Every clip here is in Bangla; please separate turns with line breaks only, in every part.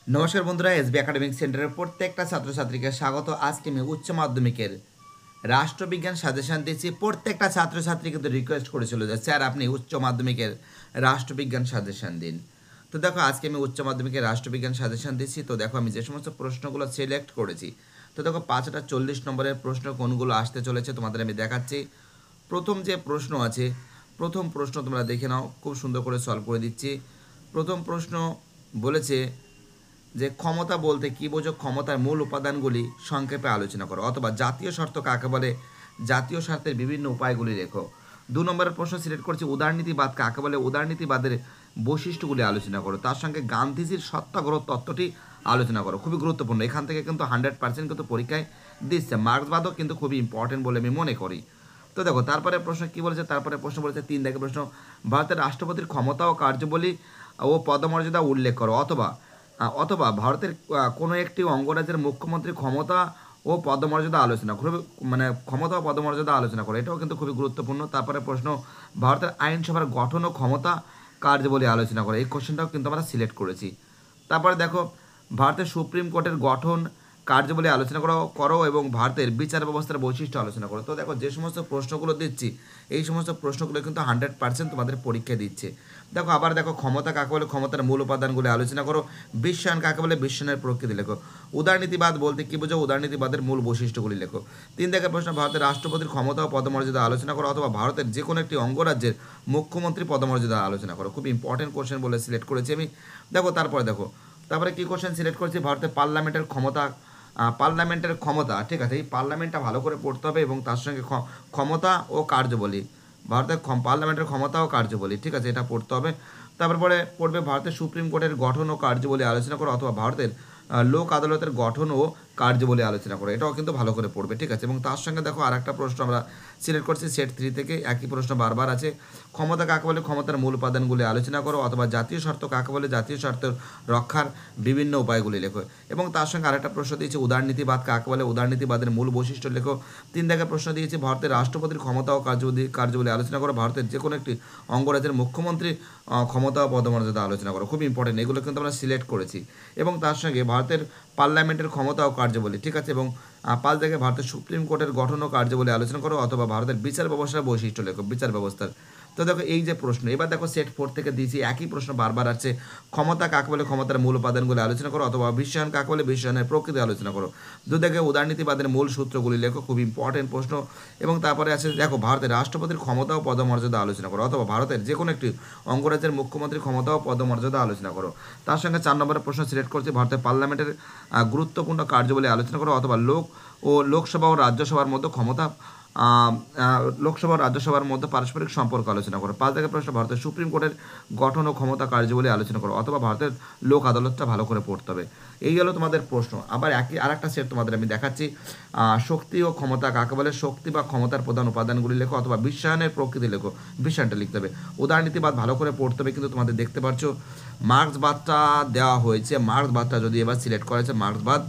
নমস্কার বন্ধুরা, এসবি একাডেমিক সেন্টারের প্রত্যেকটা ছাত্রছাত্রীকে স্বাগত। আজকে আমি উচ্চ মাধ্যমিকের রাষ্ট্রবিজ্ঞান সাজেশন দিচ্ছি। প্রত্যেকটা ছাত্রছাত্রী কিন্তু রিকোয়েস্ট করেছিল যে স্যার আপনি উচ্চ মাধ্যমিকের রাষ্ট্রবিজ্ঞান সাজেশন দিন। তো দেখো আজকে আমি উচ্চ মাধ্যমিকের রাষ্ট্রবিজ্ঞান সাজেশন দিচ্ছি। তো দেখো আমি যে সমস্ত প্রশ্নগুলো সিলেক্ট করেছি, তো দেখো 540 নম্বরের প্রশ্ন কোনগুলো আসতে চলেছে তোমাদের আমি দেখাচ্ছি। প্রথম যে প্রশ্ন আছে, প্রথম প্রশ্ন তোমরা দেখে নাও, খুব সুন্দর করে সলভ করে দিচ্ছি। প্রথম প্রশ্ন বলেছে যে ক্ষমতা বলতে কী বোঝো, ক্ষমতার মূল উপাদানগুলি সংক্ষেপে আলোচনা করো, অথবা জাতীয় স্বার্থ কাকে বলে, জাতীয় স্বার্থের বিভিন্ন উপায়গুলি লেখো। 2 নম্বরের প্রশ্ন সিলেক্ট করছি উদারনীতিবাদ কাকে বলে, উদারনীতিবাদের বৈশিষ্ট্যগুলি আলোচনা করো, তার সঙ্গে গান্ধীজির সত্যাগ্রহ তত্ত্বটি আলোচনা করো। খুবই গুরুত্বপূর্ণ, এখান থেকে কিন্তু 100% কিন্তু পরীক্ষায় দিচ্ছে। মার্ক্সবাদও কিন্তু খুবই ইম্পর্টেন্ট বলে আমি মনে করি। তো দেখো তারপরে প্রশ্ন কি বলেছে, তারপরে প্রশ্ন বলেছে 3 প্রশ্ন, ভারতের রাষ্ট্রপতির ক্ষমতা ও কার্যাবলী ও পদমর্যাদা উল্লেখ করো, অথবা অথবা ভারতের কোনো একটি অঙ্গরাজ্যের মুখ্যমন্ত্রীর ক্ষমতা ও পদমর্যাদা আলোচনা করবে, মানে ক্ষমতা ও পদমর্যাদা আলোচনা করে, এটাও কিন্তু খুবই গুরুত্বপূর্ণ। তারপরে প্রশ্ন ভারতের আইনসভার গঠন ও ক্ষমতা কার্যাবলী আলোচনা করে, এই কোশ্চেনটাও কিন্তু আমরা সিলেক্ট করেছি। তারপরে দেখো ভারতের সুপ্রিম কোর্টের গঠন কার্যাবলী আলোচনা করো এবং ভারতের বিচার ব্যবস্থার বৈশিষ্ট্য আলোচনা করো। তো দেখো যে সমস্ত প্রশ্নগুলো দিচ্ছি, এই সমস্ত প্রশ্নগুলো কিন্তু 100% তোমাদের পরীক্ষা দিচ্ছে। দেখো আবার দেখো ক্ষমতা কাকে বলে, ক্ষমতার মূল উপাদানগুলি আলোচনা করো। বিশ্বায়ন কাকে বলে, বিশ্বায়নের প্রকৃতি লেখো। উদারনীতিবাদ বলতে কী বোঝো, উদারনীতিবাদের মূল বৈশিষ্ট্যগুলি লেখো। 3 প্রশ্ন ভারতের রাষ্ট্রপতির ক্ষমতা ও পদমর্যাদা আলোচনা করো, অথবা ভারতের যে কোনো একটি অঙ্গরাজ্যের মুখ্যমন্ত্রী পদমর্যাদা আলোচনা করো। খুব ইম্পর্টেন্ট কোশ্চেন বলে সিলেক্ট করেছি আমি। দেখো তারপরে কী কোশ্চেন সিলেক্ট করেছি, ভারতের পার্লামেন্টের ক্ষমতা, ঠিক আছে, এই পার্লামেন্টটা ভালো করে পড়তে হবে এবং তার সঙ্গে ক্ষমতা ও কার্যাবলী, ভারতের পার্লামেন্টের ক্ষমতা ও কার্যাবলী, ঠিক আছে, এটা পড়তে হবে। তারপরে পড়বে ভারতের সুপ্রিম কোর্টের গঠন ও কার্যাবলী আলোচনা করো, অথবা ভারতের লোক আদালতের গঠন ও কার্যাবলী আলোচনা করো, এটাও কিন্তু ভালো করে পড়বে, ঠিক আছে। এবং তার সঙ্গে দেখো আর একটা প্রশ্ন আমরা সিলেক্ট করছি সেট 3 থেকে, একই প্রশ্ন বারবার আছে। ক্ষমতা কাকে বলে, ক্ষমতার মূল উপাদানগুলি আলোচনা করো, অথবা জাতীয় স্বার্থ কাকে বলে, জাতীয় স্বার্থ রক্ষার বিভিন্ন উপায়গুলি লেখো। এবং তার সঙ্গে আরেকটা প্রশ্ন দিয়েছে উদারনীতিবাদ কাকে বলে, উদারনীতিবাদের মূল বৈশিষ্ট্য লেখো। 3 প্রশ্ন দিয়েছে ভারতের রাষ্ট্রপতির ক্ষমতা ও কার্যাবলী আলোচনা করো, ভারতের যে কোনো একটি অঙ্গরাজ্যের মুখ্যমন্ত্রী ক্ষমতা ও পদমর্যাদা আলোচনা করো। খুব ইম্পর্টেন্ট, এগুলো কিন্তু আমরা সিলেক্ট করেছি। এবং তার সঙ্গে ভারতের পার্লামেন্টের ক্ষমতা ও কার্যাবলী, ঠিক আছে, এবং 5 ভারতের সুপ্রিম কোর্টের গঠন ও কার্যাবলী আলোচনা করো, অথবা ভারতের বিচার ব্যবস্থার বৈশিষ্ট্য লেখো, বিচার ব্যবস্থার। তো দেখো এই যে প্রশ্ন, এবার দেখো সেট 4 থেকে দিয়েছি, একই প্রশ্ন বারবার আসছে। ক্ষমতা কাকে বলে, ক্ষমতার মূল উপাদানগুলি আলোচনা করো, অথবা বিশ্বায়ন কাকে বলে, বিশ্বায়নের প্রকৃতি আলোচনা করো। উদারনীতিবাদের মূল সূত্রগুলি লেখো, খুব ইম্পর্টেন্ট প্রশ্ন। এবং তারপরে আছে দেখো ভারতের রাষ্ট্রপতির ক্ষমতা ও পদমর্যাদা আলোচনা করো, অথবা ভারতের যে কোনো একটি অঙ্গরাজ্যের মুখ্যমন্ত্রীর ক্ষমতা ও পদমর্যাদা আলোচনা করো। তার সঙ্গে 4 প্রশ্ন সিলেক্ট করছি ভারতের পার্লামেন্টের গুরুত্বপূর্ণ কার্যাবলী আলোচনা করো, অথবা লোকসভা ও রাজ্যসভার মধ্যে ক্ষমতা, লোকসভা ও রাজ্যসভার মধ্যে পারস্পরিক সম্পর্ক আলোচনা করো। 5 প্রশ্ন ভারতের সুপ্রিম কোর্টের গঠন ও ক্ষমতা কার্যাবলী আলোচনা করো, অথবা ভারতের লোক আদালতটা ভালো করে পড়তে হবে। এই হলো তোমাদের প্রশ্ন। আবার আরেকটা সেট তোমাদের আমি দেখাচ্ছি, শক্তি ও ক্ষমতা কাকে বলে, শক্তি বা ক্ষমতার প্রধান উপাদানগুলি লেখো, অথবা বিশ্বায়নের প্রকৃতি লেখো, বিশ্বায়নটা লিখতে হবে। উদারনীতিবাদ ভালো করে পড়তে হবে, কিন্তু তোমাদের দেখতে পাচ্ছ মার্ক্সবাদটা দেওয়া হয়েছে, মার্ক্সবাদটা যদি এবার সিলেক্ট করেছে মার্ক্সবাদ,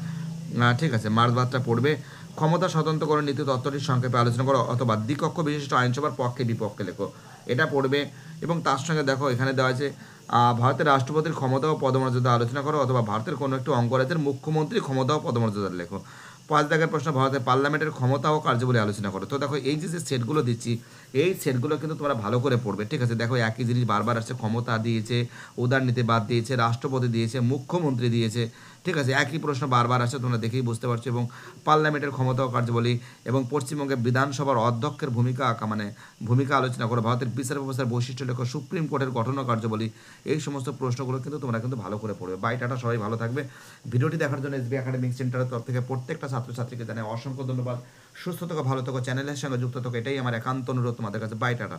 ঠিক আছে, মার্ক্সবাদটা পড়বে। ক্ষমতা স্বতন্ত্রকরণ নীতি তত্ত্বটির সংক্ষেপে আলোচনা করো, অথবা দ্বিকক্ষ বিশিষ্ট আইনসভার পক্ষে বিপক্ষে লেখো, এটা পড়বে। এবং তার সঙ্গে দেখো এখানে দেওয়া আছে ভারতের রাষ্ট্রপতির ক্ষমতা ও পদমর্যাদা আলোচনা করো, অথবা ভারতের কোনো একটি অঙ্গরাজ্যের মুখ্যমন্ত্রী ক্ষমতা ও পদমর্যাদা লেখো। 5 প্রশ্ন ভারতের পার্লামেন্টের ক্ষমতা ও কার্যাবলী আলোচনা করো। তো দেখো এই যে সেটগুলো দিচ্ছি, এই সেটগুলো কিন্তু তোমরা ভালো করে পড়বে, ঠিক আছে। দেখো একই জিনিস বারবার আসছে, ক্ষমতা দিয়েছে, উদারনীতিবাদ দিয়েছে, রাষ্ট্রপতি দিয়েছে, মুখ্যমন্ত্রী দিয়েছে, ঠিক আছে, একই প্রশ্ন বারবার আসছে, তোমরা দেখেই বুঝতে পারছো। এবং পার্লামেন্টের ক্ষমতা ও কার্যাবলী এবং পশ্চিমবঙ্গের বিধানসভার অধ্যক্ষের ভূমিকা আলোচনা করো, ভারতের বিচার ব্যবস্থার বৈশিষ্ট্য লেখো, সুপ্রিম কোর্টের গঠন ও কার্যাবলী, এই সমস্ত প্রশ্নগুলো কিন্তু তোমরা কিন্তু ভালো করে পড়বে। বাই টাটা, সবাই ভালো থাকবে। ভিডিওটি দেখার জন্য এসবি একাডেমিক সেন্টারের তরফ থেকে প্রত্যেকটা ছাত্রছাত্রীকে জানাই অসংখ্য ধন্যবাদ। সুস্থ থাকো, ভালো থাকো, চ্যানেলের সঙ্গে যুক্ত থাকো, এটাই আমার একান্ত অনুরোধ তোমাদের কাছে। Bye tata.